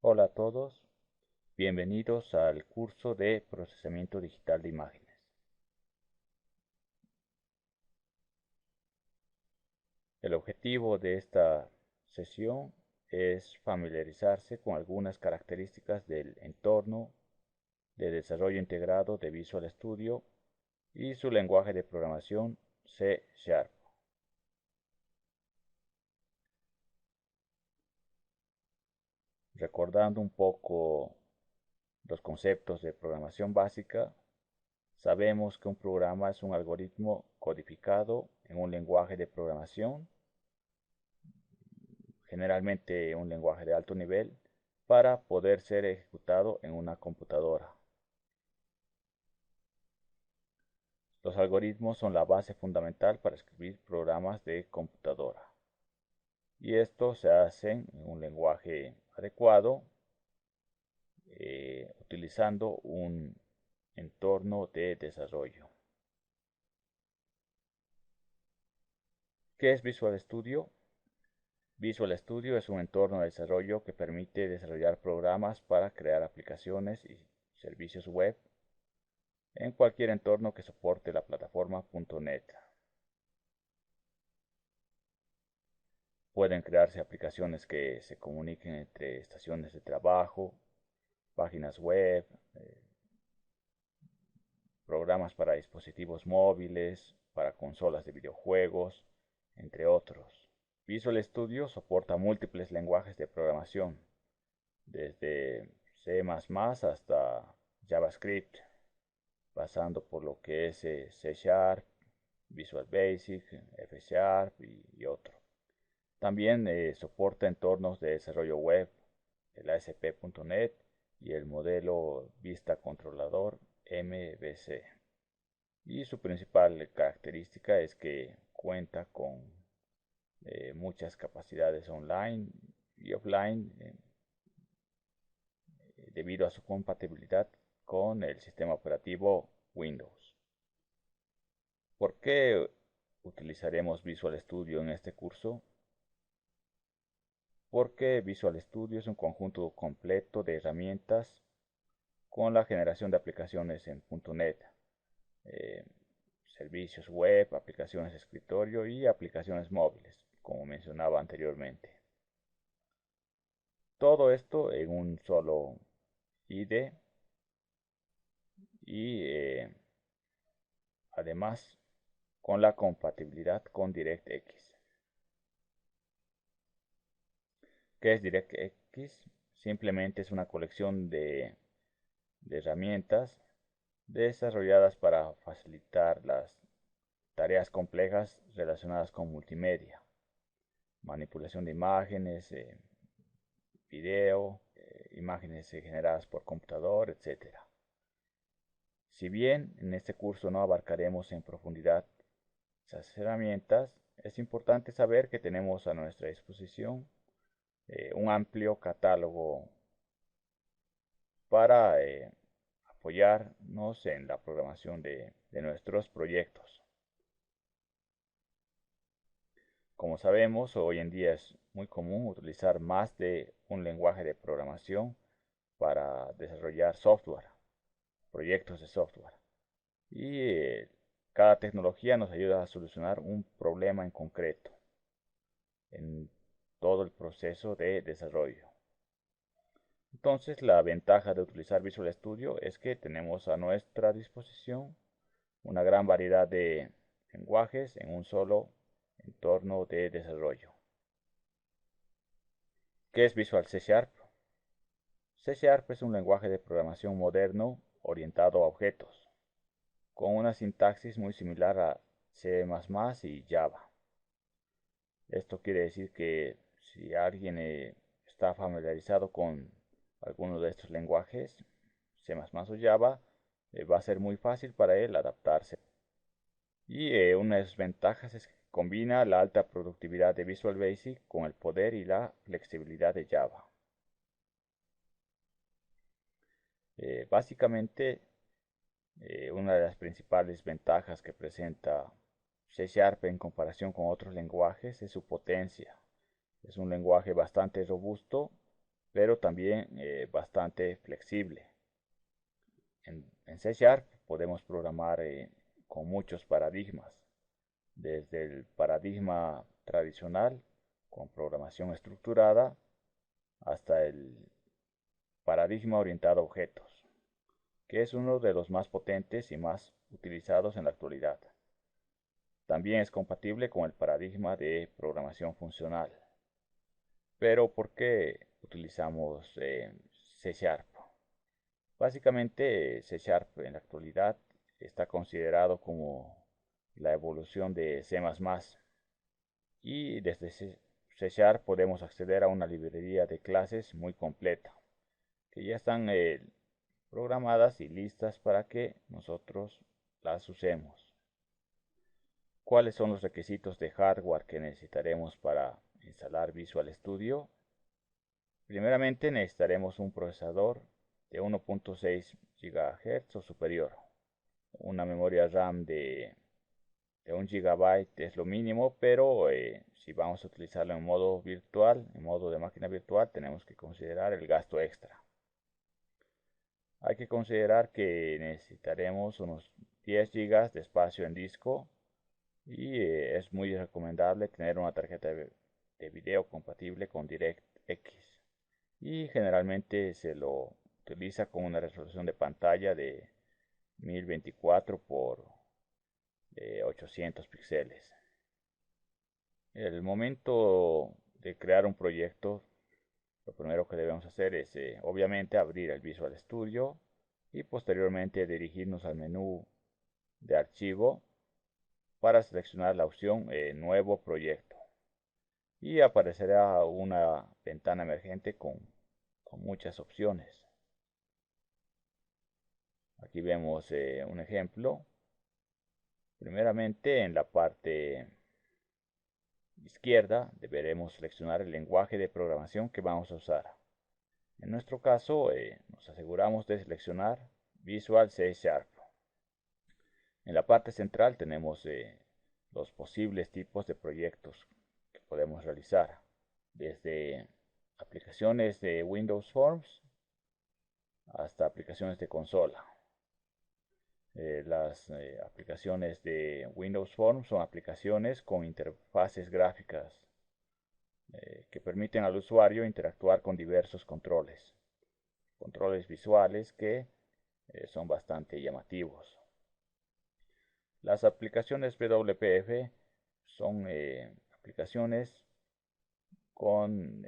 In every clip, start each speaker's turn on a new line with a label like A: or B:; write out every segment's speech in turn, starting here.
A: Hola a todos, bienvenidos al curso de procesamiento digital de imágenes. El objetivo de esta sesión es familiarizarse con algunas características del entorno de desarrollo integrado de Visual Studio y su lenguaje de programación C Sharp. Recordando un poco los conceptos de programación básica, sabemos que un programa es un algoritmo codificado en un lenguaje de programación, generalmente un lenguaje de alto nivel, para poder ser ejecutado en una computadora. Los algoritmos son la base fundamental para escribir programas de computadora. Y esto se hace en un lenguaje adecuado, utilizando un entorno de desarrollo. ¿Qué es Visual Studio? Visual Studio es un entorno de desarrollo que permite desarrollar programas para crear aplicaciones y servicios web en cualquier entorno que soporte la plataforma .NET. Pueden crearse aplicaciones que se comuniquen entre estaciones de trabajo, páginas web, programas para dispositivos móviles, para consolas de videojuegos, entre otros. Visual Studio soporta múltiples lenguajes de programación, desde C++ hasta JavaScript, pasando por lo que es C Sharp, Visual Basic, F Sharp y otros. También soporta entornos de desarrollo web, el ASP.NET y el modelo Vista Controlador MVC. Y su principal característica es que cuenta con muchas capacidades online y offline debido a su compatibilidad con el sistema operativo Windows. ¿Por qué utilizaremos Visual Studio en este curso? Porque Visual Studio es un conjunto completo de herramientas con la generación de aplicaciones en .NET, eh, servicios web, aplicaciones de escritorio y aplicaciones móviles, como mencionaba anteriormente. Todo esto en un solo IDE y además con la compatibilidad con DirectX. ¿Qué es DirectX? Simplemente es una colección de herramientas desarrolladas para facilitar las tareas complejas relacionadas con multimedia, manipulación de imágenes, video, imágenes generadas por computador, etc. Si bien en este curso no abarcaremos en profundidad esas herramientas, es importante saber que tenemos a nuestra disposición un amplio catálogo para apoyarnos en la programación de nuestros proyectos. Como sabemos, hoy en día es muy común utilizar más de un lenguaje de programación para desarrollar software, proyectos de software. Y cada tecnología nos ayuda a solucionar un problema en concreto en todo el proceso de desarrollo. Entonces, la ventaja de utilizar Visual Studio es que tenemos a nuestra disposición una gran variedad de lenguajes en un solo entorno de desarrollo. ¿Qué es Visual C Sharp? C Sharp es un lenguaje de programación moderno orientado a objetos, con una sintaxis muy similar a C++ y Java. Esto quiere decir que si alguien está familiarizado con alguno de estos lenguajes, C++ o Java, va a ser muy fácil para él adaptarse. Y una de sus ventajas es que combina la alta productividad de Visual Basic con el poder y la flexibilidad de Java. Básicamente, una de las principales ventajas que presenta C Sharp en comparación con otros lenguajes es su potencia. Es un lenguaje bastante robusto, pero también bastante flexible. En C# podemos programar con muchos paradigmas, desde el paradigma tradicional con programación estructurada hasta el paradigma orientado a objetos, que es uno de los más potentes y más utilizados en la actualidad. También es compatible con el paradigma de programación funcional. Pero ¿por qué utilizamos C#? Básicamente C# en la actualidad está considerado como la evolución de C++, y desde C# podemos acceder a una librería de clases muy completa, que ya están programadas y listas para que nosotros las usemos. ¿Cuáles son los requisitos de hardware que necesitaremos para instalar Visual Studio? Primeramente necesitaremos un procesador de 1.6 GHz o superior. Una memoria RAM de 1 GB es lo mínimo, pero si vamos a utilizarlo en modo virtual, en modo de máquina virtual, tenemos que considerar el gasto extra. Hay que considerar que necesitaremos unos 10 GB de espacio en disco y es muy recomendable tener una tarjeta de video compatible con DirectX, y generalmente se lo utiliza con una resolución de pantalla de 1024 por 800 píxeles. El momento de crear un proyecto, lo primero que debemos hacer es obviamente abrir el Visual Studio y posteriormente dirigirnos al menú de archivo para seleccionar la opción Nuevo proyecto, y aparecerá una ventana emergente con muchas opciones. Aquí vemos un ejemplo. Primeramente, en la parte izquierda deberemos seleccionar el lenguaje de programación que vamos a usar. En nuestro caso, nos aseguramos de seleccionar Visual C#. En la parte central tenemos los posibles tipos de proyectos que podemos realizar, desde aplicaciones de Windows Forms hasta aplicaciones de consola. Las aplicaciones de Windows Forms son aplicaciones con interfaces gráficas que permiten al usuario interactuar con diversos controles visuales que son bastante llamativos. Las aplicaciones WPF son aplicaciones con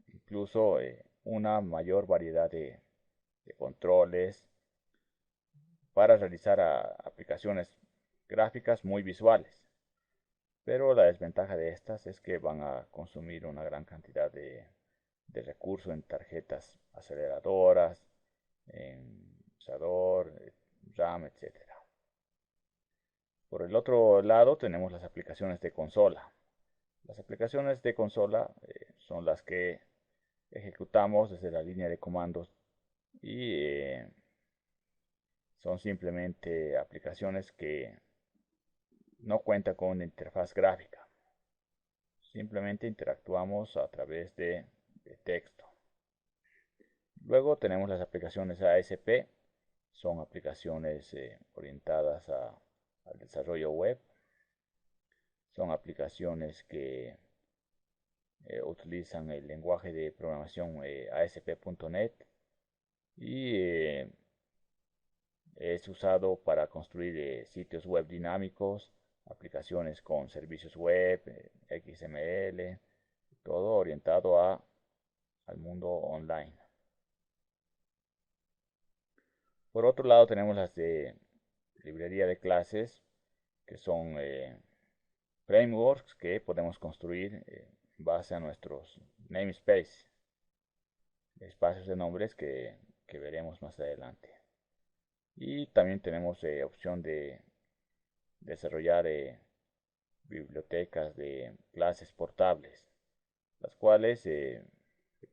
A: incluso una mayor variedad de controles para realizar aplicaciones gráficas muy visuales. Pero la desventaja de estas es que van a consumir una gran cantidad de recursos en tarjetas aceleradoras, en procesador, RAM, etcétera. Por el otro lado tenemos las aplicaciones de consola. Las aplicaciones de consola son las que ejecutamos desde la línea de comandos y son simplemente aplicaciones que no cuentan con una interfaz gráfica. Simplemente interactuamos a través de texto. Luego tenemos las aplicaciones ASP. Son aplicaciones orientadas al desarrollo web. Son aplicaciones que utilizan el lenguaje de programación ASP.NET y es usado para construir sitios web dinámicos, aplicaciones con servicios web, XML, todo orientado al mundo online. Por otro lado tenemos las de librería de clases, que son frameworks que podemos construir en base a nuestros namespace, espacios de nombres que veremos más adelante. Y también tenemos opción de desarrollar bibliotecas de clases portables, las cuales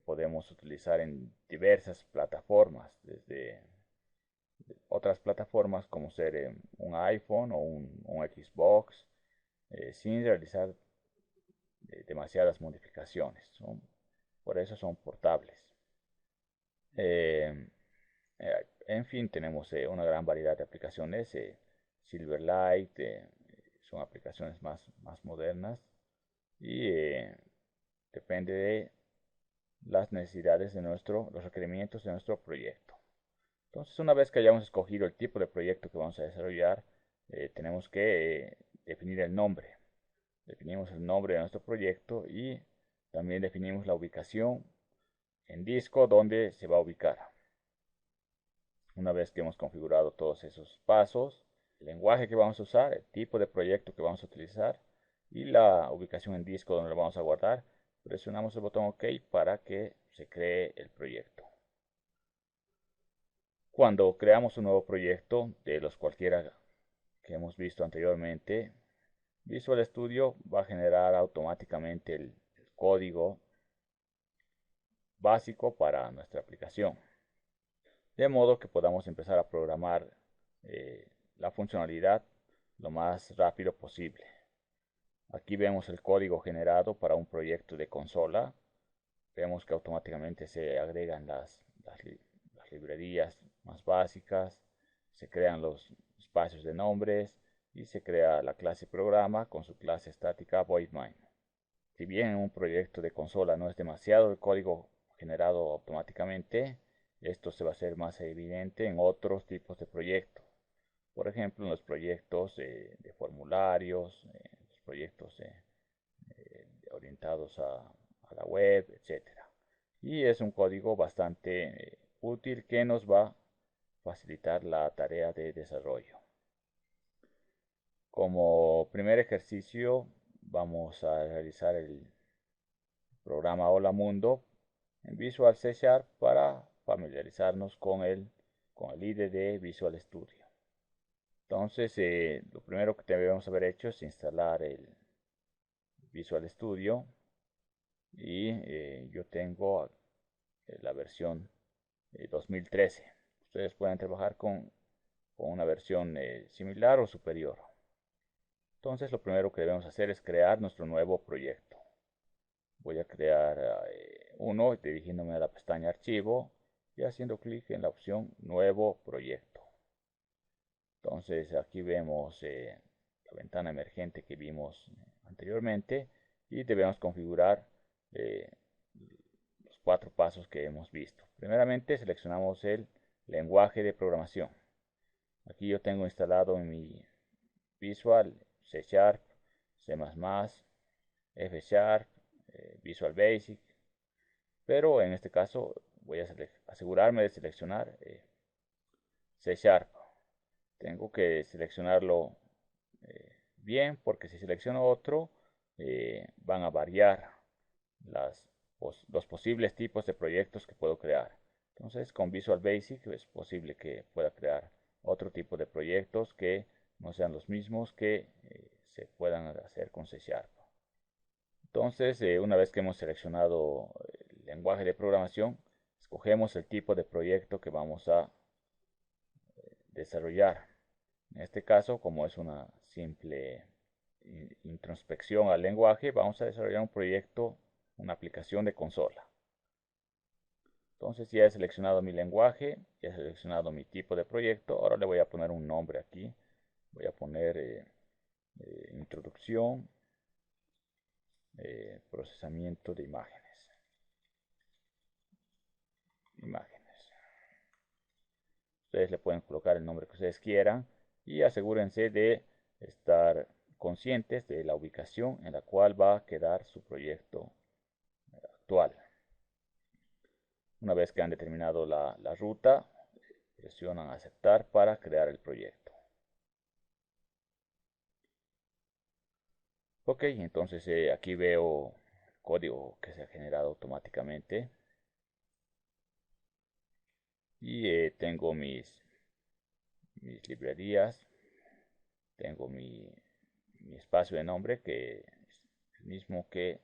A: podemos utilizar en diversas plataformas, desde otras plataformas como ser un iPhone o un Xbox, sin realizar demasiadas modificaciones. Por eso son portables. Eh, en fin, tenemos una gran variedad de aplicaciones. Silverlight, son aplicaciones más modernas y depende de las necesidades de los requerimientos de nuestro proyecto. Entonces, una vez que hayamos escogido el tipo de proyecto que vamos a desarrollar, tenemos que definir el nombre. Definimos el nombre de nuestro proyecto y también definimos la ubicación en disco donde se va a ubicar. Una vez que hemos configurado todos esos pasos, el lenguaje que vamos a usar, el tipo de proyecto que vamos a utilizar y la ubicación en disco donde lo vamos a guardar, presionamos el botón OK para que se cree el proyecto. Cuando creamos un nuevo proyecto, de los cualquiera que hemos visto anteriormente, Visual Studio va a generar automáticamente el código básico para nuestra aplicación, de modo que podamos empezar a programar la funcionalidad lo más rápido posible. Aquí vemos el código generado para un proyecto de consola. Vemos que automáticamente se agregan las librerías más básicas, se crean los espacios de nombres y se crea la clase programa con su clase estática voidMain. Si bien en un proyecto de consola no es demasiado el código generado automáticamente, esto se va a hacer más evidente en otros tipos de proyectos. Por ejemplo, en los proyectos de formularios, los proyectos orientados a la web, etcétera. Y es un código bastante útil que nos va a facilitar la tarea de desarrollo. Como primer ejercicio vamos a realizar el programa Hola Mundo en Visual C Sharp para familiarizarnos con el IDE de Visual Studio. Entonces, lo primero que debemos haber hecho es instalar el Visual Studio y yo tengo la versión 2013. Ustedes pueden trabajar con una versión similar o superior. Entonces, lo primero que debemos hacer es crear nuestro nuevo proyecto. Voy a crear uno dirigiéndome a la pestaña Archivo y haciendo clic en la opción Nuevo Proyecto. Entonces, aquí vemos la ventana emergente que vimos anteriormente y debemos configurar los 4 pasos que hemos visto. Primeramente, seleccionamos el lenguaje de programación. Aquí yo tengo instalado en mi Visual C Sharp, C++, F Sharp, Visual Basic, pero en este caso voy a asegurarme de seleccionar C Sharp. Tengo que seleccionarlo bien porque si selecciono otro van a variar los posibles tipos de proyectos que puedo crear. Entonces con Visual Basic es posible que pueda crear otro tipo de proyectos que no sean los mismos que se puedan hacer con C Sharp. Entonces, una vez que hemos seleccionado el lenguaje de programación, escogemos el tipo de proyecto que vamos a desarrollar. En este caso, como es una simple introspección al lenguaje, vamos a desarrollar un proyecto, una aplicación de consola. Entonces ya he seleccionado mi lenguaje, ya he seleccionado mi tipo de proyecto. Ahora le voy a poner un nombre aquí. Voy a poner introducción, procesamiento de imágenes. Ustedes le pueden colocar el nombre que ustedes quieran y asegúrense de estar conscientes de la ubicación en la cual va a quedar su proyecto actual. Una vez que han determinado la ruta, presionan aceptar para crear el proyecto. Ok, entonces aquí veo el código que se ha generado automáticamente y tengo mis librerías, tengo mi espacio de nombre que es el mismo que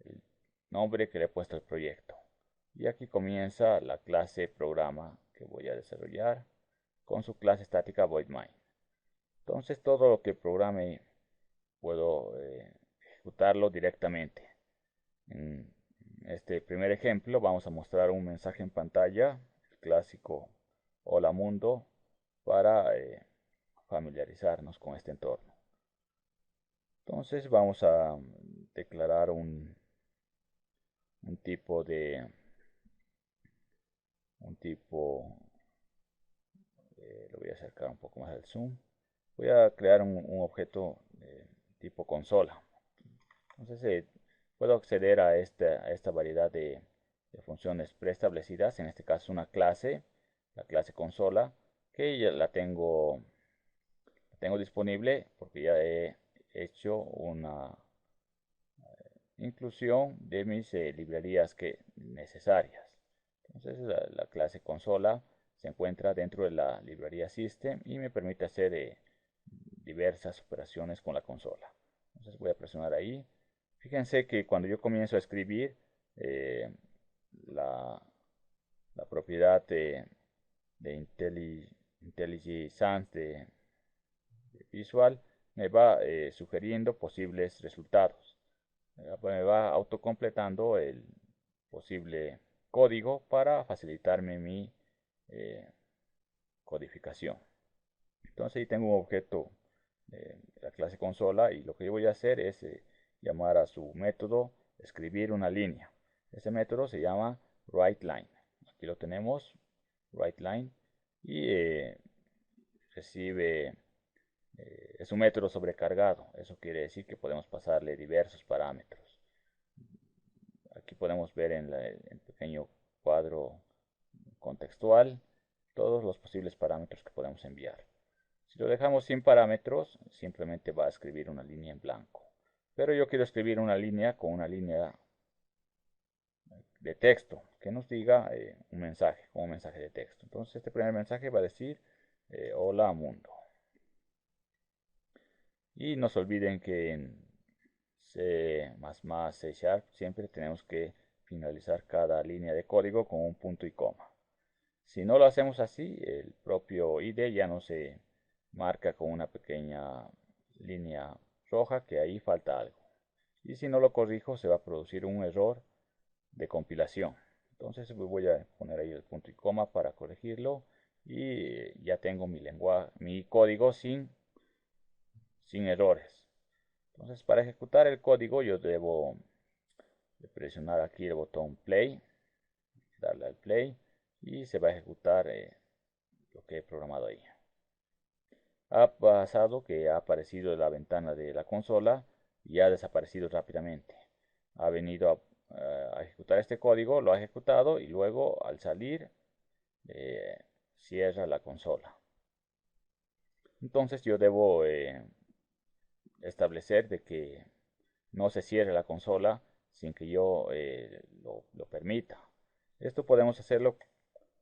A: el nombre que le he puesto al proyecto. Y aquí comienza la clase programa que voy a desarrollar con su clase estática voidMain. Entonces todo lo que programe puedo ejecutarlo directamente. En este primer ejemplo vamos a mostrar un mensaje en pantalla clásico Hola Mundo para familiarizarnos con este entorno. Entonces vamos a declarar un tipo lo voy a acercar un poco más al zoom. Voy a crear un objeto tipo consola. Entonces puedo acceder a esta variedad de funciones preestablecidas. En este caso una clase, la clase consola, que ya la tengo disponible porque ya he hecho una inclusión de mis librerías necesarias. Entonces la clase consola se encuentra dentro de la librería System y me permite hacer diversas operaciones con la consola. Entonces voy a presionar ahí. Fíjense que cuando yo comienzo a escribir, eh, la, la propiedad de IntelliJ Sans de Visual me va sugiriendo posibles resultados. Me va autocompletando el posible código para facilitarme mi eh, codificación. Entonces ahí tengo un objeto de la clase consola y lo que yo voy a hacer es llamar a su método escribir una línea. Ese método se llama writeLine. Aquí lo tenemos, writeLine, y recibe, es un método sobrecargado. Eso quiere decir que podemos pasarle diversos parámetros. Aquí podemos ver en el pequeño cuadro contextual todos los posibles parámetros que podemos enviar. Si lo dejamos sin parámetros, simplemente va a escribir una línea en blanco. Pero yo quiero escribir una línea con una línea de texto que nos diga un mensaje, como un mensaje de texto. Entonces este primer mensaje va a decir hola mundo. Y no se olviden que en C++, C Sharp siempre tenemos que finalizar cada línea de código con un punto y coma. Si no lo hacemos así, el propio IDE ya no se marca con una pequeña línea roja que ahí falta algo. Y si no lo corrijo, se va a producir un error de compilación. Entonces voy a poner ahí el punto y coma para corregirlo y ya tengo mi código sin errores. Entonces para ejecutar el código yo debo presionar aquí el botón play, darle al play y se va a ejecutar lo que he programado ahí. Ha pasado que ha aparecido la ventana de la consola y ha desaparecido rápidamente. Ha venido a ejecutar este código, lo ha ejecutado y luego al salir cierra la consola. Entonces yo debo establecer de que no se cierre la consola sin que yo lo permita. Esto podemos hacerlo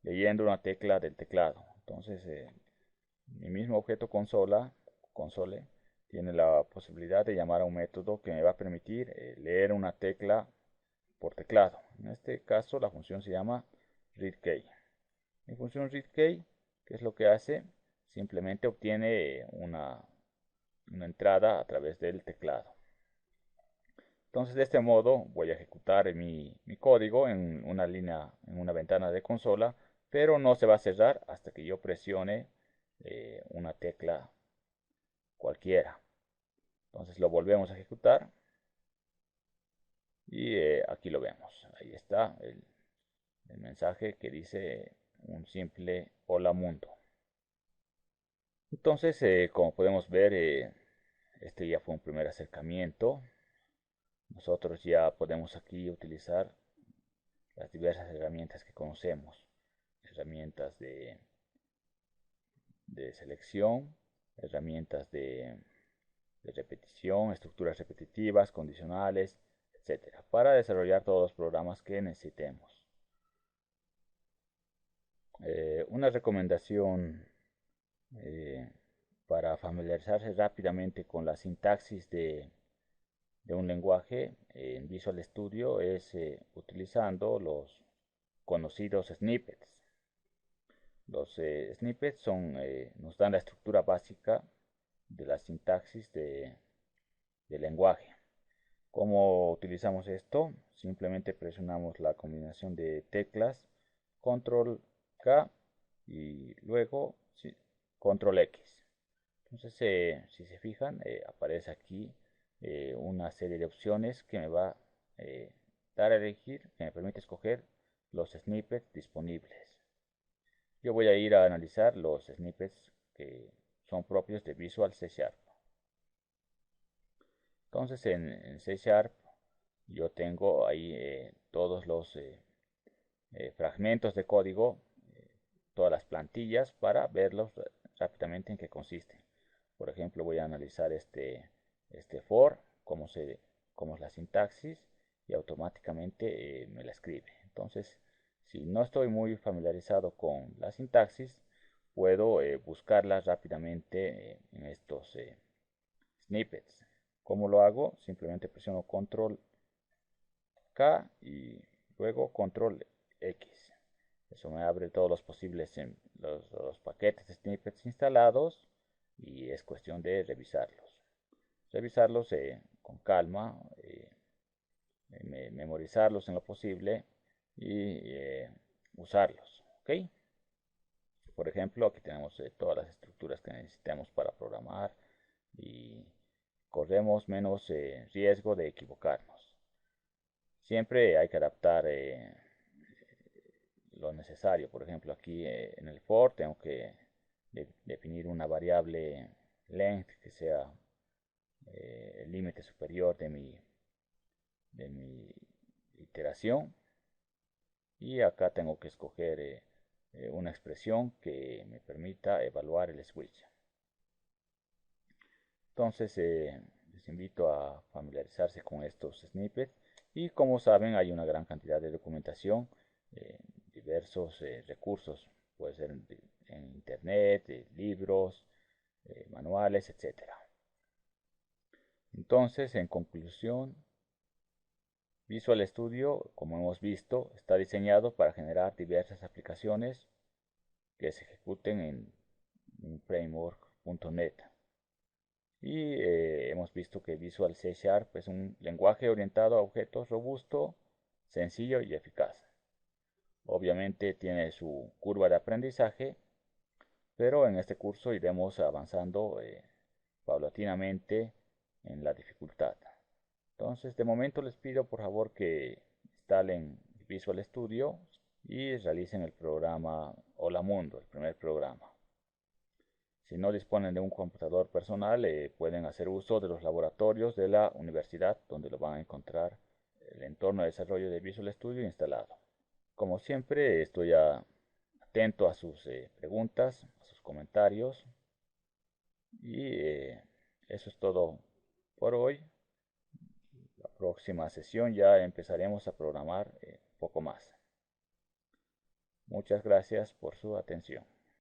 A: leyendo una tecla del teclado. Entonces mi mismo objeto console, tiene la posibilidad de llamar a un método que me va a permitir leer una tecla por teclado. En este caso la función se llama readKey. Mi función readKey, ¿qué es lo que hace? Simplemente obtiene una entrada a través del teclado. Entonces de este modo voy a ejecutar mi código en una línea, en una ventana de consola, pero no se va a cerrar hasta que yo presione una tecla cualquiera. Entonces lo volvemos a ejecutar y aquí lo vemos. Ahí está el mensaje que dice un simple hola mundo. Entonces, como podemos ver, este ya fue un primer acercamiento. Nosotros ya podemos aquí utilizar las diversas herramientas que conocemos. Herramientas de selección, herramientas de repetición, estructuras repetitivas, condicionales, etcétera, para desarrollar todos los programas que necesitemos. Una recomendación para familiarizarse rápidamente con la sintaxis de un lenguaje en Visual Studio es utilizando los conocidos snippets. Los snippets nos dan la estructura básica de la sintaxis del lenguaje. ¿Cómo utilizamos esto? Simplemente presionamos la combinación de teclas Control K y luego control X. Entonces, si se fijan, aparece aquí una serie de opciones que me va a dar a elegir, que me permite escoger los snippets disponibles. Yo voy a ir a analizar los snippets que son propios de Visual C Sharp. Entonces, en C Sharp yo tengo ahí todos los fragmentos de código, todas las plantillas para verlos rápidamente en qué consisten. Por ejemplo, voy a analizar este for, cómo es la sintaxis y automáticamente me la escribe. Entonces, si no estoy muy familiarizado con la sintaxis, puedo buscarla rápidamente en estos snippets. ¿Cómo lo hago? Simplemente presiono control K y luego control X. Eso me abre todos los posibles los paquetes de snippets instalados y es cuestión de revisarlos. Revisarlos con calma, memorizarlos en lo posible y usarlos. ¿Ok? Por ejemplo, aquí tenemos todas las estructuras que necesitamos para programar y corremos menos riesgo de equivocarnos. Siempre hay que adaptar lo necesario. Por ejemplo, aquí en el for tengo que definir una variable length que sea el límite superior de mi iteración. Y acá tengo que escoger una expresión que me permita evaluar el switch. Entonces les invito a familiarizarse con estos snippets y como saben hay una gran cantidad de documentación, diversos recursos, puede ser en internet, libros, manuales, etc. Entonces, en conclusión, Visual Studio, como hemos visto, está diseñado para generar diversas aplicaciones que se ejecuten en un framework.net. Y hemos visto que Visual C Sharp es un lenguaje orientado a objetos robusto, sencillo y eficaz. Obviamente tiene su curva de aprendizaje, pero en este curso iremos avanzando paulatinamente en la dificultad. Entonces, de momento les pido por favor que instalen Visual Studio y realicen el programa Hola Mundo, el primer programa. Si no disponen de un computador personal, pueden hacer uso de los laboratorios de la universidad, donde lo van a encontrar el entorno de desarrollo de Visual Studio instalado. Como siempre, estoy atento a sus preguntas, a sus comentarios. Y eso es todo por hoy. La próxima sesión ya empezaremos a programar un poco más. Muchas gracias por su atención.